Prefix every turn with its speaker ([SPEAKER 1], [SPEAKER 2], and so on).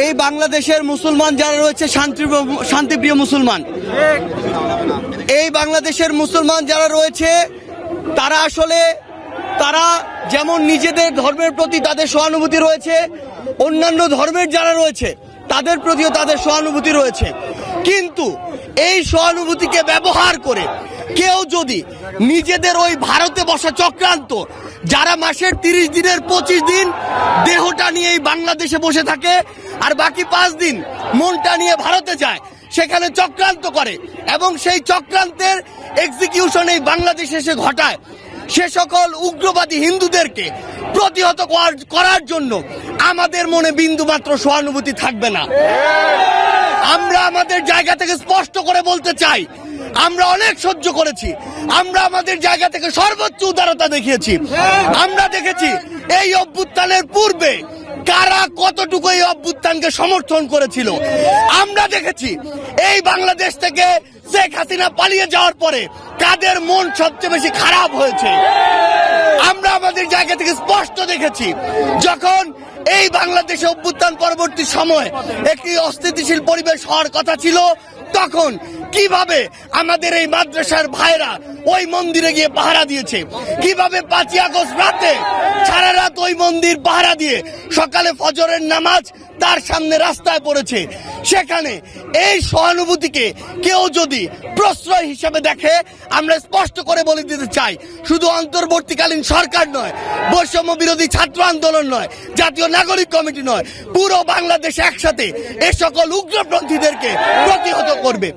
[SPEAKER 1] এই বাংলাদেশের মুসলমান যারা রয়েছে শান্তিপ্রিয় মুসলমান, এই বাংলাদেশের মুসলমান যারা রয়েছে তারা আসলে যেমন নিজেদের ধর্মের প্রতি তাদের সহানুভূতি রয়েছে, অন্যান্য ধর্মের যারা রয়েছে তাদের প্রতিও তাদের সহানুভূতি রয়েছে। কিন্তু এই সহানুভূতিকে ব্যবহার করে কেউ যদি নিজেদের ওই ভারতে বসা চক্রান্ত, যারা মাসের 30 দিনের 25 দিন দেহটা নিয়ে এই বাংলাদেশে বসে থাকে আর বাকি 5 দিন মনটা নিয়ে ভারতে যায়, সেখানে চক্রান্ত করে এবং সেই চক্রান্তের এক্সিকিউশন এই বাংলাদেশে এসে ঘটায়, সে সকল উগ্রবাদী হিন্দুদেরকে প্রতিহত করার জন্য আমাদের মনে বিন্দুমাত্র সহানুভূতি থাকবে না। আমরা আমাদের জায়গা থেকে স্পষ্ট করে বলতে চাই, আমরা অনেক সহ্য করেছি, আমরা আমাদের জায়গা থেকে সর্বোচ্চ উদারতা দেখিয়েছি। আমরা দেখেছি এই অভ্যুত্থানের পূর্বে কারা কতটুকু এই অভ্যুত্থানকে সমর্থন করেছিল। আমরা দেখেছি এই বাংলাদেশ থেকে শেখ হাসিনা পালিয়ে যাওয়ার পরে কাদের মন সবচেয়ে বেশি খারাপ হয়েছে। আমরা আমাদের জায়গা থেকে স্পষ্ট দেখেছি যখন এই বাংলাদেশে অভ্যুত্থান পরবর্তী সময় একটি অস্থিতিশীল পরিবেশ হওয়ার কথা ছিল, তখন কিভাবে আমাদের এই মাদ্রাসার ভাইরা ওই মন্দিরে গিয়ে পাহারা দিয়েছে, কিভাবে 5ই আগস্ট রাতে সারা রাত ওই মন্দির পাহারা দিয়ে সকালে ফজরের নামাজ তার সামনে রাস্তায় পড়েছে। সেখানে এই সহানুভূতিকে কেউ যদি প্রশ্রয় হিসেবে দেখে, আমরা স্পষ্ট করে বলে দিতে চাই, শুধু অন্তর্বর্তীকালীন সরকার নয়, বৈষম্য বিরোধী ছাত্র আন্দোলন নয়, জাতীয় নাগরিক কমিটি নয়, পুরো বাংলাদেশ একসাথে এ সকল উগ্রপন্থীদেরকে প্রতিহত করবে।